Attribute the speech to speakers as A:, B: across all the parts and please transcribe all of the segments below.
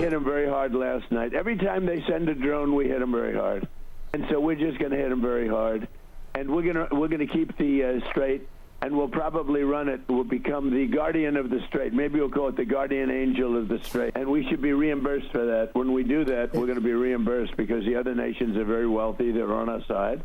A: hit them very hard last night. Every time they send a drone, we hit them very hard. And so we're just going to hit them very hard. And we're going to keep the Strait, and we'll probably run it. We'll become the guardian of the Strait. Maybe we'll call it the guardian angel of the Strait. And we should be reimbursed for that. When we do that, we're going to be reimbursed because the other nations are very wealthy. They're on our side.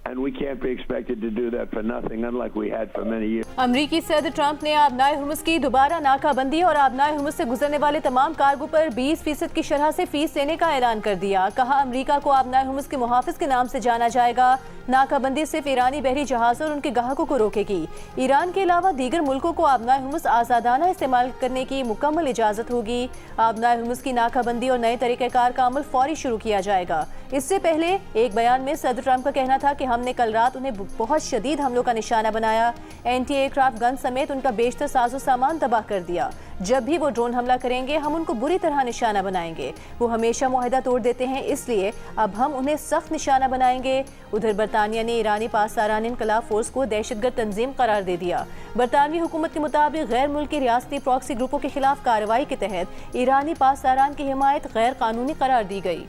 A: And we can't be expected to do that for nothing, unlike we had for many years.
B: अमरीकी सदर Trump ने आबनाए Hormuz की दोबारा नाकाबंदी और आबनाए Hormuz से गुजरने वाले तमाम कार्गो पर 20% की शरह से फीस लेने का ऐलान कर दिया। कहा अमरीका को आबनाए हुर्मुज़ के मुहाफिज के नाम से जाना जाएगा। नाकाबंदी सिर्फ ईरानी बहरी जहाज़ों और उनके ग्राहकों को रोकेगी। ईरान के अलावा दीगर मुल्कों को आबनाए हुर्मुज़ आज़ादाना इस्तेमाल करने की मुकम्मल इजाज़त होगी। आबनाए हुर्मुज़ की नाकाबंदी और नए तरीक़ेकार का अमल फौरी शुरू किया जाएगा। इससे पहले एक बयान में सदर ट्रंप का कहना था कि हमने कल रात उन्हें बहुत शदीद हमलों का निशाना बनाया। एंटी एयरक्राफ्ट गन समेत उनका बेशतर साजो सामान तबाह कर दिया। जब भी वो ड्रोन हमला करेंगे हम उनको बुरी तरह निशाना बनाएंगे। वो हमेशा मुआहदा तोड़ देते हैं, इसलिए अब हम उन्हें सख्त निशाना बनाएंगे। उधर बरतानिया ने ईरानी पासदारान इनकलाब फोर्स को दहशतगर्द तंजीम करार दे दिया। बरतानवी हुकूमत के मुताबिक गैर मुल्की रियासती प्रॉक्सी ग्रुपों के खिलाफ कार्रवाई के तहत ईरानी पासदारान की हिमायत गैर कानूनी करार दी गई।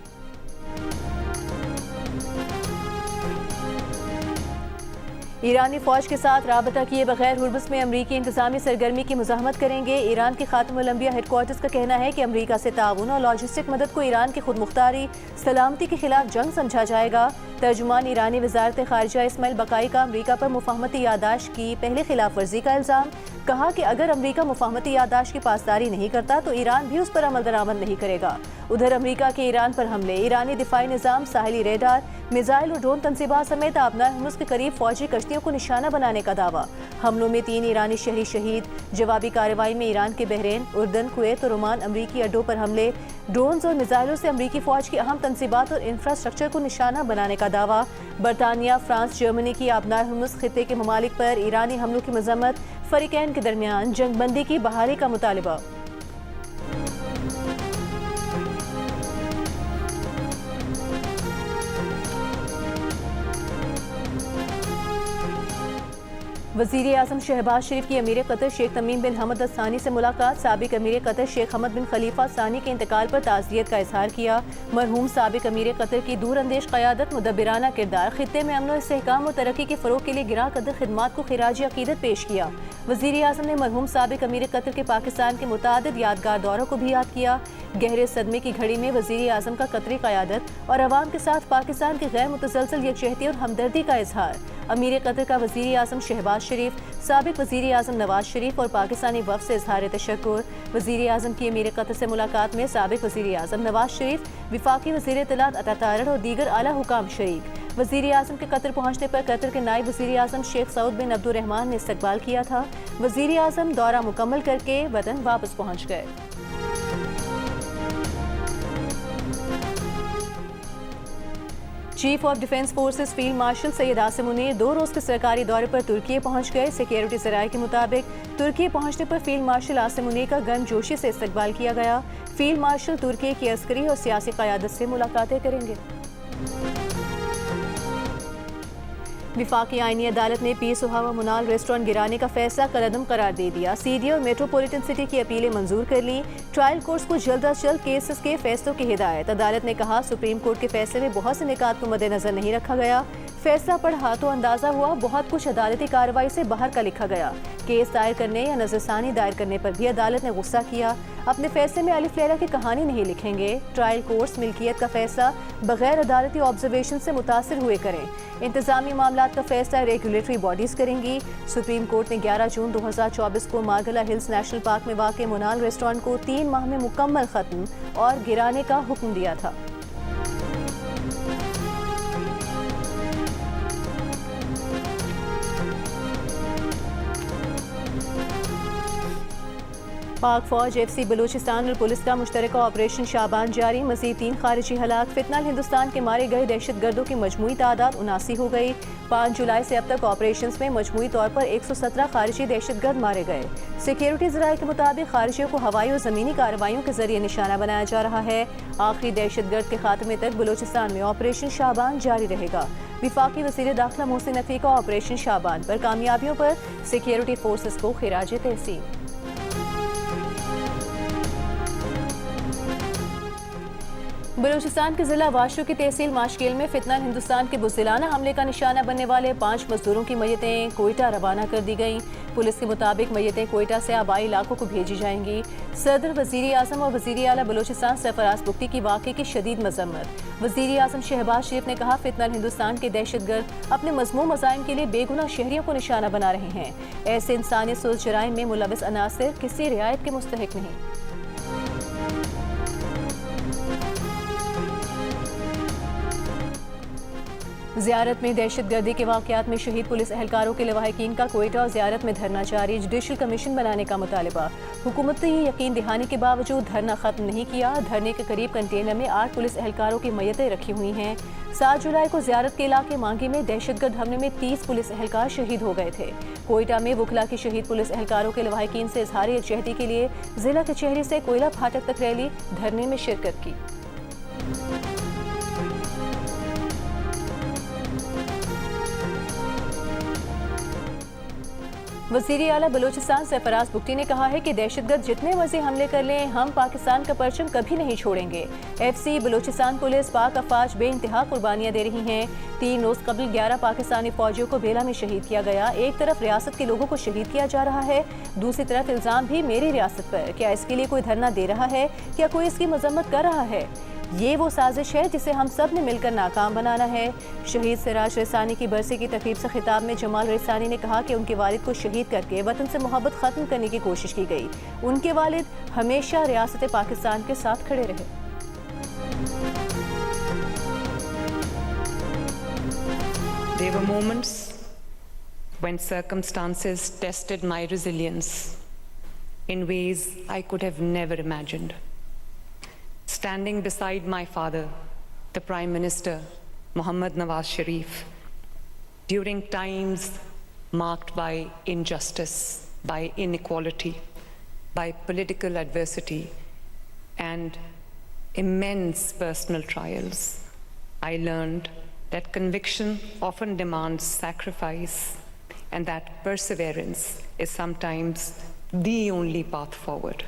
B: ईरानी फौज के साथ राबता किए बगैर हुर्मुज़ में अमरीकी इंतजामी सरगर्मी की मुज़ाहमत करेंगे। ईरान के खातमुल अंबिया हेडक्वार्टर्स का कहना है कि अमरीका से ताउन और लॉजिस्टिक मदद को ईरान की खुद मुख्तारी सलामती के खिलाफ जंग समझा जाएगा। तर्जुमान ईरानी वजारत खारिजा इस्माइल बकाई का अमरीका पर मुफाहमती यादाश्त की पहले खिलाफ वर्जी का इल्ज़ाम। कहा कि अगर अमरीका मुफाहमती यादाश्त की पासदारी नहीं करता तो ईरान भी उस पर अमल दरामद नहीं करेगा। उधर अमरीका के ईरान पर हमले, ईरानी दिफाई निज़ाम, साहिली रेडार, मिसाइल और ड्रोन तनसीबात समेत आबनाए हुर्मुज़ के करीब फौजी कश्तियों को निशाना बनाने का दावा। हमलों में 3 ईरानी शहरी शहीद। जवाबी कार्रवाई में ईरान के बहरीन, उर्दन, कुवैत और ओमान अमरीकी अड्डों पर हमले। ड्रोन्स और मिसाइलों से अमरीकी फौज की अहम तनसीबात और इंफ्रास्ट्रक्चर को निशाना बनाने का दावा। बरतानिया, फ्रांस, जर्मनी की आबनाए हुर्मुज़ खित्ते के ममालिक पर ईरानी हमलों की मजम्मत। फरीकैन के दरमियान जंगबंदी की बहाली का मुतालिबा। वज़ीर आज़म शहबाज शरीफ की अमीर कतर शेख तमीम बिन हमद अल-सानी से मुलाकात। साबिक अमीर कतर शेख हमद बिन खलीफा सानी के इंतकाल पर ताज़ियत का इजहार किया। मरहूम साबिक अमीर कतर की दूर अंदेश क़यादत, मुदब्बिराना किरदार, खित्ते में अमन, इस्तेहकाम और तरक्की के फ़रोग़ के लिए गिरा कदर खिदमात को खिराज अक़ीदत पेश किया। वज़ीर आज़म ने मरहूम साबिक अमीर कतर के पाकिस्तान के मुतादिद यादगार दौरों को भी याद किया। गहरे सदमे की घड़ी में वज़ीर आज़म का कतरी क़यादत और अवाम के साथ पाकिस्तान की गैर मुतसलसल यकजहती और हमदर्दी का इजहार। अमीर कतर का वज़ीर आज़म शहबाज शरीफ, साबिक वज़ीर आज़म नवाज शरीफ और पाकिस्तानी वफ़द से इजहार तशक्कुर। वज़ीर आज़म की अमीर कतर से मुलाकात में साबिक वज़ीर आज़म नवाज शरीफ, विफाकी वज़ीर इत्तलात अता तारड़ और दीगर आला हुकाम शरीक। वज़ीर आज़म के कतर पहुँचने पर कतर के नायब वज़ीर आज़म शेख सऊद बिन अब्दुर्रहमान ने इस्तकबाल किया था। वज़ीर आज़म दौरा मुकम्मल करके वतन वापस पहुँच गए। Chief of defence forces field marshal Syed Asim Munir 2 रोज़ के सरकारी दौरे पर तुर्की पहुंच गए। सिक्योरिटी ज़राए के मुताबिक तुर्की पहुंचने पर फील्ड मार्शल आसिम मुनीर का गर्मजोशी से इस्तकबाल किया गया। फील्ड मार्शल तुर्की की अस्करी और सियासी क़यादत से मुलाकातें करेंगे। विफाकी आईनी अदालत ने पीर सुहावा मुनाल रेस्टोरेंट गिराने का फैसला कलअदम करार दे दिया। सीडी और मेट्रोपॉलिटन सिटी की अपीलें मंजूर कर ली। ट्रायल कोर्ट्स को जल्द अज जल्द केसेस के फैसलों की हिदायत। अदालत ने कहा सुप्रीम कोर्ट के फैसले में बहुत से निकात को मद्देनजर नहीं रखा गया। फैसला पढ़ा तो अंदाजा हुआ बहुत कुछ अदालती कार्रवाई से बाहर का लिखा गया। केस दायर करने या नजरसानी दायर करने पर भी अदालत ने गुस्सा किया। अपने फैसले में अलिफ लैला की कहानी नहीं लिखेंगे। ट्रायल कोर्ट्स मिल्कियत का फैसला बगैर अदालती ऑब्जर्वेशन से मुतासिर हुए करें। इंतजामी मामलात का फैसला रेगुलेटरी बॉडीज करेंगी। सुप्रीम कोर्ट ने 11 जून 2024 को मार्गला हिल्स नेशनल पार्क में वाक़ मुनाल रेस्टोरेंट को 3 माह में मुकम्मल खत्म और गिराने का हुक्म दिया था। पाक फौज, FC बलूचिस्तान और पुलिस का मुश्तरका ऑपरेशन शाबान जारी। मज़ीद 3 खारिजी हलाक। फितनाल हिंदुस्तान के मारे गए दहशतगर्दों की मजमूई तादाद 79 हो गई। 5 जुलाई से अब तक ऑपरेशंस में मजमूई तौर पर 117 खारिजी दहशतगर्द मारे गए। सिक्योरिटी ज़राए के मुताबिक खारिजियों को हवाई और ज़मीनी कार्रवाइयों के जरिए निशाना बनाया जा रहा है। आखिरी दहशतगर्द के खात्मे तक बलूचिस्तान में ऑपरेशन शाबान जारी रहेगा। विफाकी वज़ीर दाखिला मोहसिन नकवी का ऑपरेशन शाबान पर कामयाबियों पर सिक्योरिटी फोर्सेस को खिराज तहसीन। बलूचिस्तान के जिला वाशू की तहसील माशकेल में फितनान हिंदुस्तान के बुज़दिलाना हमले का निशाना बनने वाले 5 मजदूरों की मैयतें कोयटा रवाना कर दी गईं। पुलिस के मुताबिक मैयतें कोयटा से आबाई इलाकों को भेजी जाएंगी। सदर, वज़ीर आज़म और वज़ीर आला बलूचिस्तान सरफराज बुगटी की वाक़े की शदीद मजम्मत। वज़ीर आज़म शहबाज शरीफ ने कहा, फितनान हिंदुस्तान के दहशतगर्द अपने मज़मूम मज़ाइम के लिए बेगुनाह शहरियों को निशाना बना रहे हैं। ऐसे इंसानी सोच जराइम में मुलविस अनासिर किसी रियायत के मुस्तहिक नहीं। ज़ियारत में दहशतगर्दी के वाक़यात में शहीद पुलिस एहलकारों के लवाहिकीन का कोयटा और ज़ियारत में धरना जारी। जुडिशल कमीशन बनाने का मुतालबा। हुकूमत ने ये यकीन दिहाने के बावजूद धरना ख़त्म नहीं किया। धरने के करीब कंटेनर में 8 पुलिस एहलकारों की मैयतें रखी हुई हैं। 7 जुलाई को ज़ियारत के इलाके मांगी में दहशतगर्द हमले में 30 पुलिस एहलकार शहीद हो गए थे। कोयटा में वकला की शहीद पुलिस एहलकारों के लवाहिकीन से इजहार यकजहती के लिए जिला कचहरी से कोयला फाटक तक रैली धरने में शिरकत की। वज़ीर आला बलूचिस्तान सरफराज बुगटी ने कहा है कि दहशतगर्द जितने मर्जी हमले कर लें, हम पाकिस्तान का परचम कभी नहीं छोड़ेंगे। FC बलूचिस्तान पुलिस पाक अफवाज बेइंतहा कुर्बानियाँ दे रही हैं। 3 रोज़ कबल 11 पाकिस्तानी फौजियों को बेला में शहीद किया गया। एक तरफ रियासत के लोगों को शहीद किया जा रहा है, दूसरी तरफ इल्ज़ाम भी मेरी रियासत पर। क्या इसके लिए कोई धरना दे रहा है? क्या कोई इसकी मजम्मत कर रहा है? ये वो साजिश है जिसे हम सब ने मिलकर नाकाम बनाना है। शहीद सिराज रसानी की बरसी की तकरीब से खिताब में जमाल रसानी ने कहा कि उनके वालिद को शहीद करके वतन से मोहब्बत ख़त्म करने की कोशिश की गई। उनके वालिद हमेशा रियासत पाकिस्तान के साथ खड़े रहे।
C: There were moments when circumstances tested my resilience in ways I could have never imagined. Standing beside my father, the Prime Minister, Mohammad Nawaz Sharif, during times marked by injustice, by inequality, by political adversity, and immense personal trials, I learned that conviction often demands sacrifice and that perseverance is sometimes the only path forward.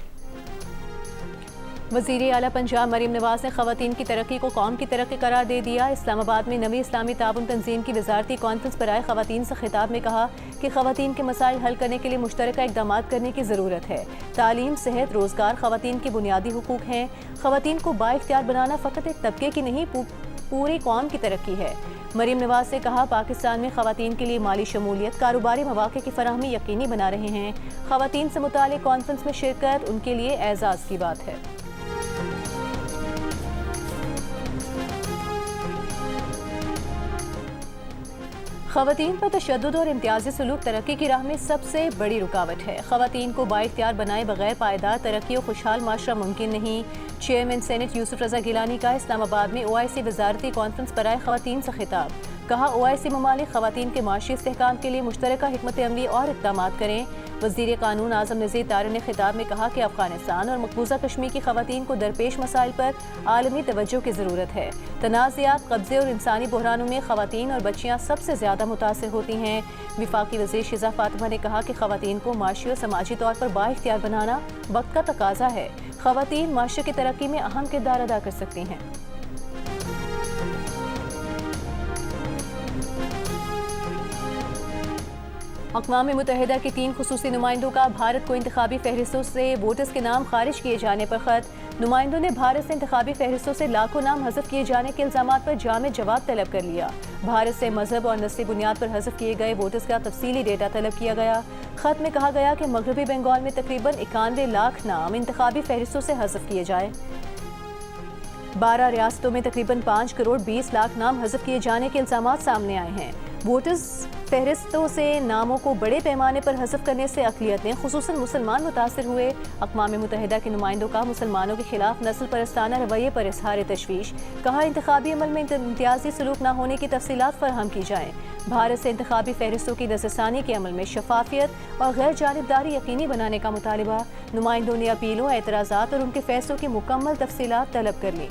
B: वज़ीर आला पंजाब मरीम नवाज ने ख़वातीन की तरक्की को कौम की तरक्की करार दे दिया। इस्लामाबाद में नवी इस्लामी ताउन तंजीम की वजारती कॉन्फ्रेंस पर आए ख़वातीन से खिताब में कहा कि ख़वातीन के मसाइल हल करने के लिए मुश्तरका इक़दाम करने की ज़रूरत है। तालीम, सेहत, रोज़गार ख़वातीन के बुनियादी हुकूक हैं। ख़वातीन को बाइख्तियार बनाना फ़कत एक तबके की नहीं, पूरी कौम की तरक्की है। मरीम नवाज से कहा, पाकिस्तान में ख़वातीन के लिए माली शमूलियत, कारोबारी मौक़े की फराहमी यकीनी बना रहे हैं। ख़वातीन से मुताल्लिक़ कॉन्फ्रेंस में शिरकत उनके लिए एज़ाज़ की बात है। ख़वातीन पर तशद्दुद और इम्तियाजी सलूक तरक्की की राह में सबसे बड़ी रुकावट है। ख़वातीन को बाइख्तियार बनाए बगैर पायदार तरक्की और खुशहाल माशरा मुमकिन नहीं। चेयरमैन सेनेट यूसुफ रज़ा गिलानी का इस्लामाबाद में OIC वजारती कॉन्फ्रेंस पर आए ख़वातीन से खिताब। कहा, OIC ममालिक ख़वातीन के माशी इस्तेहकाम के लिए मुश्तरका हिकमत अमली और इक़दाम करें। वज़ीर कानून आज़म नज़ीर तारिक ने खिताब में कहा कि अफ़गानिस्तान और मकबूजा कश्मीर की ख़वातीन को दरपेश मसाइल पर आलमी तवज्जो की ज़रूरत है। तनाज़ात, कब्ज़े और इंसानी बहरानों में ख़वातीन और बच्चियाँ सबसे ज़्यादा मुतासिर होती हैं। वफाकी वज़ीर शिज़ा फ़ातिमा ने कहा कि ख़वातीन को माशी और समाजी तौर पर बाइख्तियार बनाना वक्त का तकाज़ा है। ख़वातीन माशरे की तरक्की में अहम किरदार अदा कर सकती हैं। अक़वाम मुत्तहिदा के 3 खुसूसी नुमाइंदों का भारत को इंतखाबी फहरिस्तों से वोटर्स के नाम खारिज किए जाने पर ख़त। नुमाइंदों ने भारत से इंतखाबी फहरिस्तों से लाखों नाम हज़फ किए जाने के इल्ज़ामात पर जामे जवाब तलब कर लिया। भारत से मजहब और नस्ली बुनियाद पर हज़फ किए गए वोटर्स का तफसीली डेटा तलब किया गया। ख़त में कहा गया कि मगरबी बंगाल में तकरीबन 91 लाख नाम इंतखाबी फहरिस्तों से हज़फ किए जाए। 12 रियासतों में तकरीबन 5 करोड़ 20 लाख नाम हज़फ किए जाने के इल्ज़ामात सामने आए हैं। वोटर्स फहरिस्तों से नामों को बड़े पैमाने पर हज़फ करने से अक़लियतें ख़ुसूसन मुसलमान मुतासिर हुए। अक़वाम मुत्तहिदा के नुमाइंदों का मुसलमानों के खिलाफ नस्ल परस्ताना रवैये पर इज़हार तशवीश। कहा, इंतखाबी अमल में इम्तियाजी सलूक न होने की तफसीलात फराहम की जाएँ। भारत से इंतखाबी फहरिस्तों की नज़रसानी के अमल में शफाफियत और गैर जानिबदारी यकीनी बनाने का मुतालिबा। नुमाइंदों ने अपीलों, एतराज़ात और उनके फैसलों की मुकम्मल तफसीलात तलब कर ली।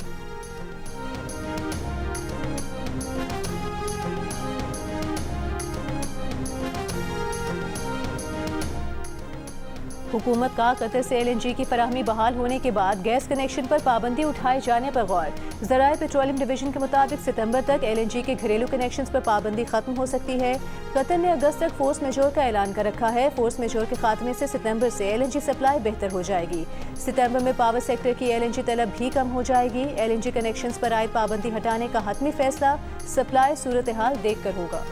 B: हुकूमत का कतर से LNG की फराहमी बहाल होने के बाद गैस कनेक्शन पर पाबंदी उठाए जाने पर गौर। ज़राए पेट्रोलियम डिवीजन के मुताबिक सितंबर तक LNG के घरेलू कनेक्शंस पर पाबंदी खत्म हो सकती है। कतर ने अगस्त तक फोर्स मेजोर का ऐलान कर रखा है। फोर्स मेजोर के खात्मे से सितंबर से LNG सप्लाई बेहतर हो जाएगी। सितंबर में पावर सेक्टर की LNG तलब भी कम हो जाएगी। LNG कनेक्शंस पर आयद पाबंदी हटाने का हतमी फैसला सप्लाई सूरत हाल देख कर होगा।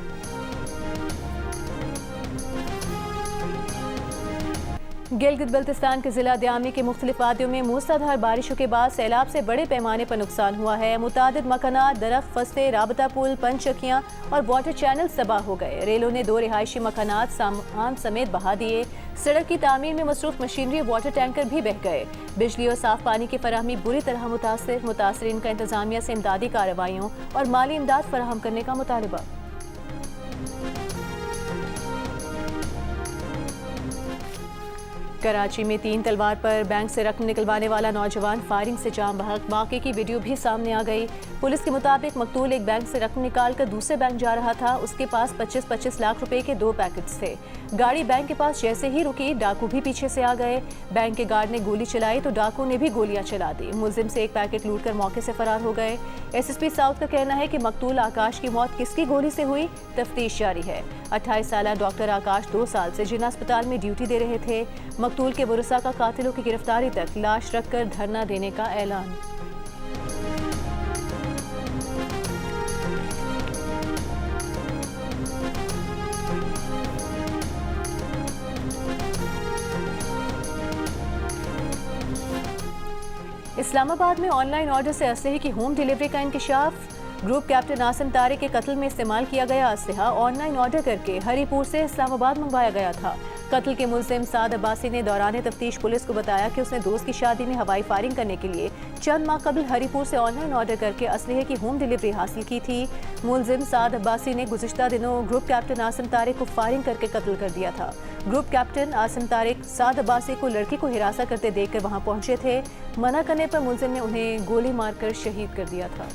B: गिलगित बल्तिस्तान के जिला दयामी के मुख्तलिफ वादियों में मूसलाधार बारिशों के बाद सैलाब से बड़े पैमाने पर नुकसान हुआ है। मुतादिद मकानात, दरख्त फसले, राबता पुल, पंचचक्कियाँ और वाटर चैनल तबाह हो गए। रेलों ने 2 रिहायशी मकानात सामान समेत बहा दिए। सड़क की तामीर में मसरूफ मशीनरी, वाटर टैंकर भी बह गए। बिजली और साफ पानी की फराहमी बुरी तरह मुतासरीन का इंतजामिया से इमदादी कार्रवाइयों और माली इमदाद फराहम करने का मुतालबा। कराची में 3 तलवार पर बैंक से रकम निकलवाने वाला नौजवान फायरिंग से जाम बहक। वाक़े की वीडियो भी सामने आ गई। पुलिस के मुताबिक मकतूल एक बैंक से रकम निकालकर दूसरे बैंक जा रहा था। उसके पास 25-25 लाख रुपए के 2 पैकेट्स थे। गाड़ी बैंक के पास जैसे ही रुकी, डाकू भी पीछे से आ गए। बैंक के गार्ड ने गोली चलाई तो डाकू ने भी गोलियां चला दी। मुलजिम से 1 पैकेट लूट कर मौके से फरार हो गए। SSP साउथ का कहना है कि मकतूल आकाश की मौत किसकी गोली से हुई, तफ्तीश जारी है। 28 साला डॉक्टर आकाश 2 साल से जिन्ना अस्पताल में ड्यूटी दे रहे थे। मकतूल के वरसा का कातिलों की गिरफ्तारी तक लाश रखकर धरना देने का ऐलान। इस्लामाबाद में ऑनलाइन ऑर्डर से असलहे की होम डिलीवरी का इंकशाफ। ग्रुप कैप्टन आसिम तारिक के कत्ल में इस्तेमाल किया गया असलहा ऑनलाइन ऑर्डर करके हरीपुर से इस्लामाबाद मंगवाया गया था। कत्ल के मुलजिम साद अब्बासी ने दौरान तफ्तीश पुलिस को बताया कि उसने दोस्त की शादी में हवाई फायरिंग करने के लिए चंद माह कबल हरीपुर से ऑनलाइन ऑर्डर करके असलहे की होम डिलीवरी हासिल की थी। मुलजिम साद अब्बासी ने गुज़िश्ता दिनों ग्रुप कैप्टन आसिम तारिक को फायरिंग करके कत्ल कर दिया था। ग्रुप कैप्टन आसिम तारिक साद अब्बासी को लड़की को हिरासत करते देखकर वहां पहुंचे थे। मना करने पर मुलजिम ने उन्हें गोली मारकर शहीद कर दिया था।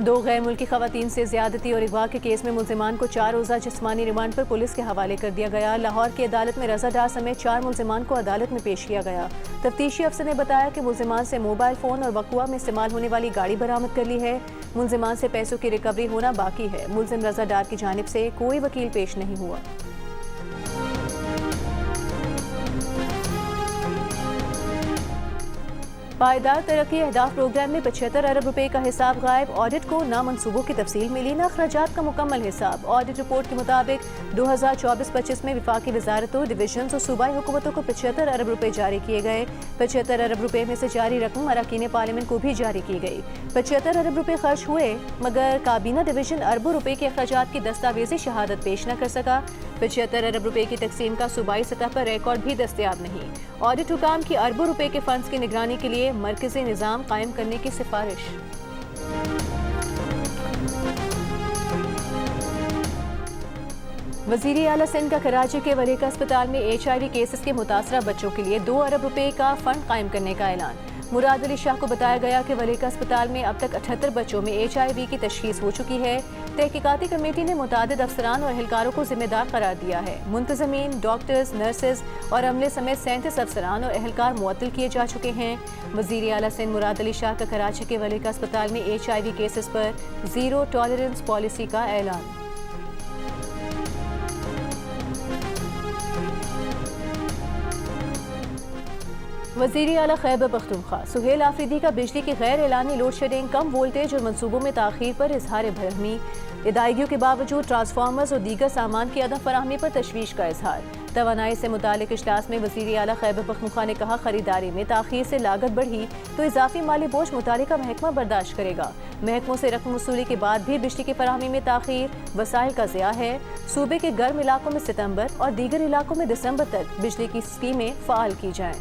B: दो गैर मुल्की खवातीन से ज्यादती और अगवा के केस में मुलजिमान को 4 रोज़ा जिस्मानी रिमांड पर पुलिस के हवाले कर दिया गया। लाहौर की अदालत में रजा डार समेत 4 मुलजिमान को अदालत में पेश किया गया। तफ्तीशी अफसर ने बताया कि मुलजिमान से मोबाइल फ़ोन और वकुआ में इस्तेमाल होने वाली गाड़ी बरामद कर ली है। मुलजिमान से पैसों की रिकवरी होना बाकी है। मुलजिम रजा डार की जानिब से कोई वकील पेश नहीं हुआ। पायदार तरक्की अहदाफ प्रोग्राम में 75 अरब रुपए का हिसाब गायब। ऑडिट को ना मनसूबों की तफसील मिली, ना अखराजात का मुकम्मल हिसाब। ऑडिट रिपोर्ट के मुताबिक 2024-25 में विफाकी वजारतों, डिवीजन और सूबाई हुकूमतों को 75 अरब रुपए जारी किए गए। 75 अरब रुपए में से जारी रकम अरकान पार्लियामेंट को भी जारी की गई। 75 अरब रुपए खर्च हुए, मगर काबीना डिवीजन अरबों रुपए के अखराजात की दस्तावेजी शहादत पेश न कर सका। 75 अरब रुपए की तकसीम का सूबाई सतह पर रिकॉर्ड भी दस्तयाब नहीं। ऑडिट हुकाम की अरबों रुपए के फंड्स की निगरानी के लिए मरकजी निज़ाम कायम करने की सिफारिश। वज़ीर आला सिंध का कराची के वलीका अस्पताल में HIV केसेस के मुतासरा बच्चों के लिए 2 अरब रुपए का फंड कायम करने का ऐलान। मुराद अली शाह को बताया गया कि वलीका अस्पताल में अब तक 78 बच्चों में HIV की तशखीस हो चुकी है। तहकीकाती कमेटी ने मुतादिद अफसरान और एहलकारों को जिम्मेदार करार दिया है। मुंतजमीन, डॉक्टर्स, नर्सेज और अमले समेत 37 अफसरान और एहलकार मुअत्तल किए जा चुके हैं। वज़ीर आला सिंध मुराद अली शाह का कराची के वलीका अस्पताल में HIV केसेस पर ज़ीरो टॉलरेंस पॉलिसी का ऐलान। वज़ीर आला खैबर पख्तूनख्वा सुहेल आफरीदी का बिजली की गैर एलानी लोड शेडिंग, कम वोल्टेज और मनसूबों में ताख़ीर पर इजहार बरहमी। अदायगियों के बावजूद ट्रांसफार्मर्स और दीगर सामान की अदम फराहमी पर तशवीश का इजहार। तवानाई से मुतालिक इजलास में वज़ीर आला खैबर पख्तूनख्वा ने कहा, खरीदारी में ताख़ीर से लागत बढ़ी तो इजाफी माली बोझ मुतालिका महकमा बर्दाश्त करेगा। महकमों से रकम वसूली के बाद भी बिजली की फराहमी में ताख़ीर वसाइल का ज़िया है। सूबे के गर्म इलाकों में सितंबर और दीगर इलाकों में दिसंबर तक बिजली की स्कीमें फ़ाल की जाएँ।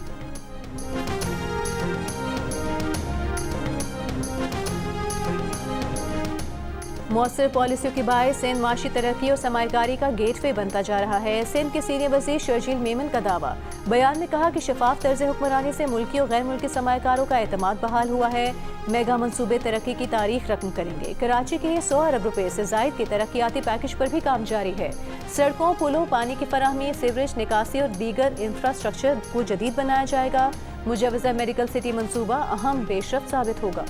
B: मौसर पॉलिसियों के बायस सिंध माशी तरक्की और सरमायाकारी का गेटवे बनता जा रहा है। सिंध के सीनियर वजीर शर्जील मेमन का दावा। बयान में कहा कि शफाफ तर्ज हुक्मरानी से मुल्की और गैर मुल्की सरमायाकारों का एतमाद बहाल हुआ है। मेगा मंसूबे तरक्की की तारीख रकम करेंगे। कराची के लिए 100 अरब रुपए से जायद के तरक्याती पैकेज पर भी काम जारी है। सड़कों, पुलों, पानी की फराहमी, सीवरेज निकासी और दीगर इंफ्रास्ट्रक्चर को जदीद बनाया जाएगा। मुजव्वज़ा मेडिकल सिटी मंसूबा अहम पेशरफ्त साबित होगा।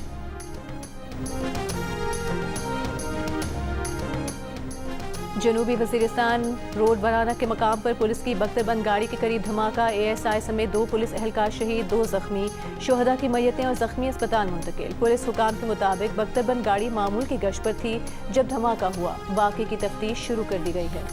B: जनूबी वजीरिस्तान रोड बनाना के मकाम पर पुलिस की बख्तरबंद गाड़ी के करीब धमाका। ASI समेत 2 पुलिस एहलकार शहीद, 2 जख्मी। शोहदा की मैयतें और जख्मी अस्पताल मुंतकिल। पुलिस हुकाम के मुताबिक बख्तरबंद गाड़ी मामूल की गश्त पर थी जब धमाका हुआ। बाकी की तफ्तीश शुरू कर दी गई है।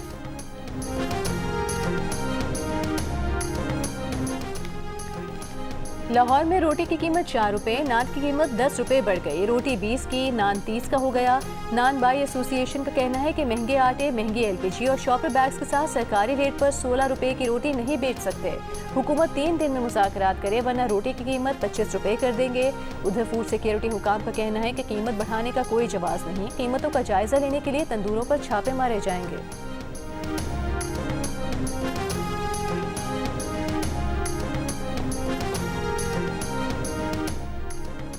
B: लाहौर में रोटी की कीमत 4 रुपए, नान की कीमत 10 रुपए बढ़ गई। रोटी 20 की, नान 30 का हो गया। नान बाई एसोसिएशन का कहना है कि महंगे आटे, महंगी LPG और शॉपर बैग्स के साथ सरकारी रेट पर 16 रुपए की रोटी नहीं बेच सकते। हुकूमत 3 दिन में मुज़ाकरात करे वरना रोटी की कीमत 25 रुपए कर देंगे। उधर फूड सिक्योरिटी हुकाम का कहना है कि कीमत बढ़ाने का कोई जवाब नहीं। कीमतों का जायजा लेने के लिए तंदूरों पर छापे मारे जाएंगे।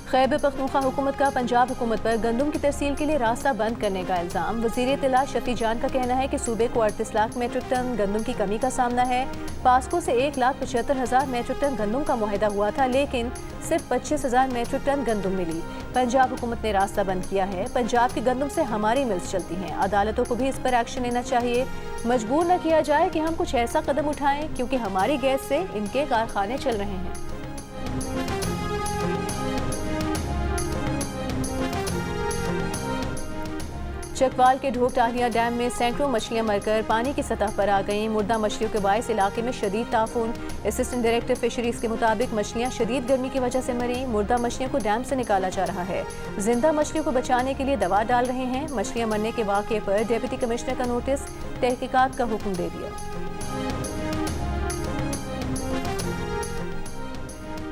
B: खैबर पख्तूनख्वा हुकूमत का पंजाब हुकूमत पर गंदम की तरसील के लिए रास्ता बंद करने का इल्ज़ाम। वज़ीर इत्तला शफी जान का कहना है कि सूबे को 38 लाख मेट्रिक टन गंदम की कमी का सामना है। पास्को से 1,75,000 मेट्रिक टन गंदम का मुआहदा हुआ था, लेकिन सिर्फ 25,000 मेट्रिक टन गंदम मिली। पंजाब हुकूमत ने रास्ता बंद किया है। पंजाब की गंदम से हमारी मिल्स चलती हैं। अदालतों को भी इस पर एक्शन लेना चाहिए। मजबूर न किया जाए कि हम कुछ ऐसा कदम उठाएं, क्योंकि हमारी गैस से इनके कारखाने चल रहे हैं। चकवाल के ढोक टाहलिया डैम में सैकड़ों मछलियां मरकर पानी की सतह पर आ गईं। मुर्दा मछलियों के बायस इलाके में शदीद ताफून। असिस्टेंट डायरेक्टर फिशरीज के मुताबिक मछलियां शदीद गर्मी की वजह से मरी। मुर्दा मछलियों को डैम से निकाला जा रहा है। जिंदा मछलियों को बचाने के लिए दवा डाल रहे हैं। मछलियां मरने के वाक़े पर डिप्टी कमिश्नर का नोटिस, तहकीकात का हुक्म दे दिया।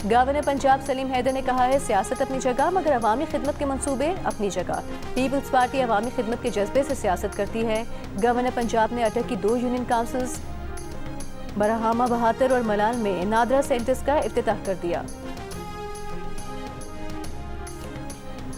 B: गवर्नर पंजाब सलीम हैदर ने कहा है, सियासत अपनी जगह मगर अवामी खिदमत के मंसूबे अपनी जगह। पीपल्स पार्टी अवामी खिदमत के जज्बे से सियासत करती है। गवर्नर पंजाब ने अटक की 2 यूनियन काउंसिल्स बरहामा बहातर और मलाल में नादरा सेंटर्स का इफ्तिताह कर दिया।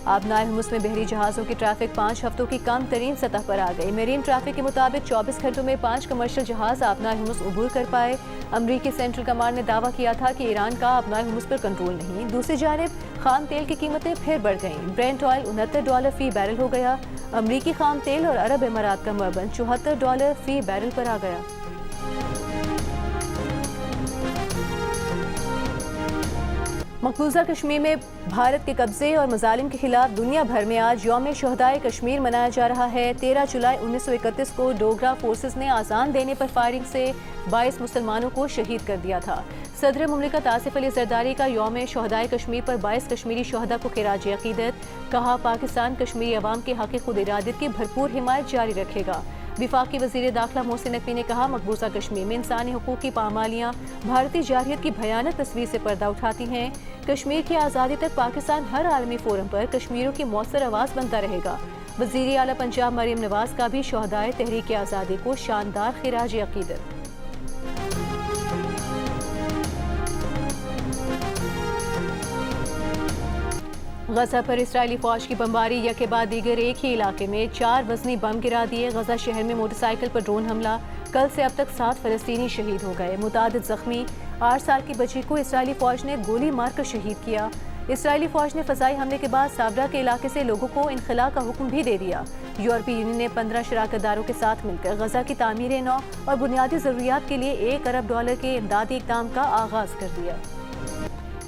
B: आबनाए हुमुस में बहरी जहाज़ों की ट्रैफिक 5 हफ्तों की कम तरीन सतह पर आ गई। मेरीन ट्रैफिक के मुताबिक 24 घंटों में 5 कमर्शियल जहाज़ आबनाए हुमुस उबूर कर पाए। अमरीकी सेंट्रल कमांड ने दावा किया था कि ईरान का आबनाए हुमुस पर कंट्रोल नहीं। दूसरी जानिब खाम तेल की कीमतें फिर बढ़ गईं। ब्रेंट ऑयल $69 फी बैरल हो गया। अमरीकी खाम तेल और अरब इमारात का मबन $74 फी बैरल पर आ गया। मकबूजा कश्मीर में भारत के कब्जे और मजालिम के खिलाफ दुनिया भर में आज यौम शहदाए कश्मीर मनाया जा रहा है। 13 जुलाई 1931 को डोगरा फोर्सेस ने आज़ान देने पर फायरिंग से 22 मुसलमानों को शहीद कर दिया था। सदर मुमलिकत आसिफ अली जरदारी का यौम शहदाए कश्मीर पर 22 कश्मीरी शहदा को खिराज अकीदत। कहा, पाकिस्तान कश्मीरी अवाम के हक़ खुद इरादत की भरपूर हिमायत जारी रखेगा। विफाकी वज़ीर दाखिला मोहसिन नकवी ने कहा, मकबूजा कश्मीर में इंसानी हुकूक की पामालियाँ भारतीय जारहियत की भयानक तस्वीर से पर्दा उठाती हैं। कश्मीर की आज़ादी तक पाकिस्तान हर आलमी फोरम पर कश्मीरियों की मौसर आवाज़ बनता रहेगा। वज़ीर आला पंजाब मरियम नवाज का भी शहदाए तहरीक आज़ादी को शानदार खिराज अकीदत। गजा पर इसराइली फौज की बमबारी यके बाद दीगर एक ही इलाके में 4 वजनी बम गिरा दिए। गजा शहर में मोटरसाइकिल पर ड्रोन हमला। कल से अब तक 7 फलस्तीनी शहीद हो गए, मुतादिद जख्मी। 8 साल की बच्ची को इसराइली फौज ने गोली मारकर शहीद किया। इसराइली फौज ने फजाई हमले के बाद साबरा के इलाके से लोगों को इनखला का हुक्म भी दे दिया। यूरोपीय यूनियन ने 15 शराकतदारों के साथ मिलकर गजा की तामीर नौ और बुनियादी ज़रूरियात के लिए $1 अरब के इमदादी इक़दाम का आगाज़ कर दिया।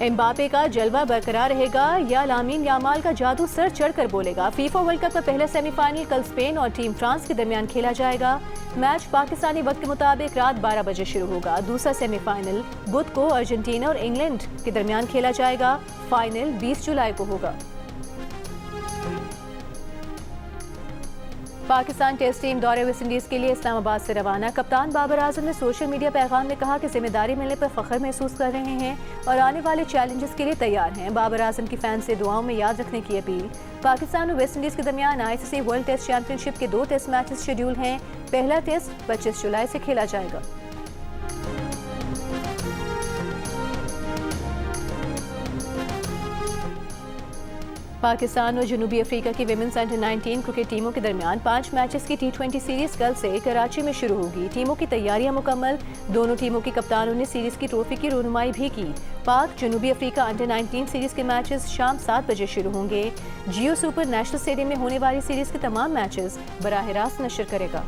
B: एम्बापे का जलवा बरकरार रहेगा या लामीन यामाल का जादू सर चढ़कर बोलेगा। फीफा वर्ल्ड कप का पहला सेमीफाइनल कल स्पेन और टीम फ्रांस के दरमियान खेला जाएगा। मैच पाकिस्तानी वक्त के मुताबिक रात 12 बजे शुरू होगा। दूसरा सेमीफाइनल बुध को अर्जेंटीना और इंग्लैंड के दरमियान खेला जाएगा। फाइनल 20 जुलाई को होगा। पाकिस्तान टेस्ट टीम दौरे वेस्ट इंडीज के लिए इस्लामाबाद से रवाना। कप्तान बाबर आजम ने सोशल मीडिया पैगाम में कहा कि जिम्मेदारी मिलने पर फख्र महसूस कर रहे हैं और आने वाले चैलेंजेस के लिए तैयार हैं। बाबर आजम की फैन से दुआओं में याद रखने की अपील। पाकिस्तान और वेस्ट इंडीज के दरमियान ICC वर्ल्ड टेस्ट चैंपियनशिप के 2 टेस्ट मैचेस शेड्यूल हैं। पहला टेस्ट 25 जुलाई से खेला जाएगा। पाकिस्तान और जनूबी अफ्रीका की विमेंस अंडर-19 क्रिकेट टीमों के दरमियान 5 मैचेस की T20 सीरीज कल से कराची में शुरू होगी। टीमों की तैयारियां मुकम्मल। दोनों टीमों के कप्तानों ने सीरीज की ट्रॉफी की रहनुमाई भी की। पाक जनूबी अफ्रीका अंडर-19 सीरीज के मैचेस शाम 7 बजे शुरू होंगे। जियो सुपर नेशनल स्टेडियम में होने वाली सीरीज के तमाम मैचेस बराह रास्त नशर करेगा।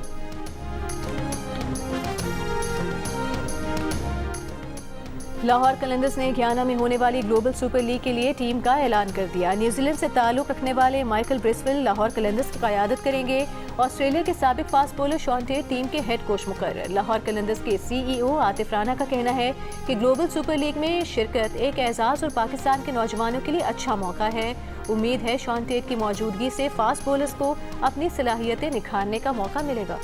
B: लाहौर कलंदर्स ने घियाना में होने वाली ग्लोबल सुपर लीग के लिए टीम का ऐलान कर दिया। न्यूजीलैंड से ताल्लुक रखने वाले माइकल ब्रिस्वेल लाहौर कलंदर्स की क़यादत करेंगे। ऑस्ट्रेलिया के साबिक fast bowler Shaun Tait team के हेड कोच मुकर्रर। लाहौर कलंदर्स के CEO आतिफ राना का कहना है कि ग्लोबल सुपर लीग में शिरकत एक एजाज़ और पाकिस्तान के नौजवानों के लिए अच्छा मौका है। उम्मीद है शॉन टेट की मौजूदगी से फास्ट बॉलर्स को अपनी सलाहियतें निखारने का मौका मिलेगा।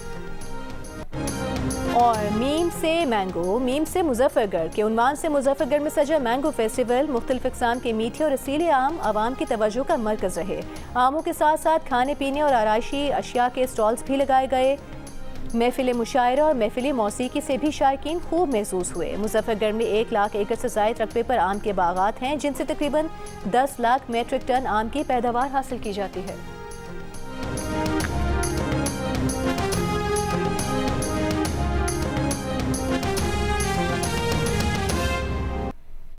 B: और मीम से मैंगो, मीम से मुजफ्फरगढ़ के उन्वान से मुजफ्फरगढ़ में सजा मैंगो फेस्टिवल। मुख्तलिफ इक़साम के मीठे और रसीले आम आवाम की तवज्जो का मरकज़ रहे। आमों के साथ साथ खाने पीने और आराइशी अशिया के स्टॉल्स भी लगाए गए। महफिल मुशायरा और महफिल मौसीकी से भी शायकीन खूब महसूस हुए। मुजफ्फरगढ़ में 1 लाख एकड़ से ज़ायद रकबे पर आम के बागात हैं, जिनसे तकरीबन 10 लाख मेट्रिक टन आम की पैदावार हासिल की जाती है।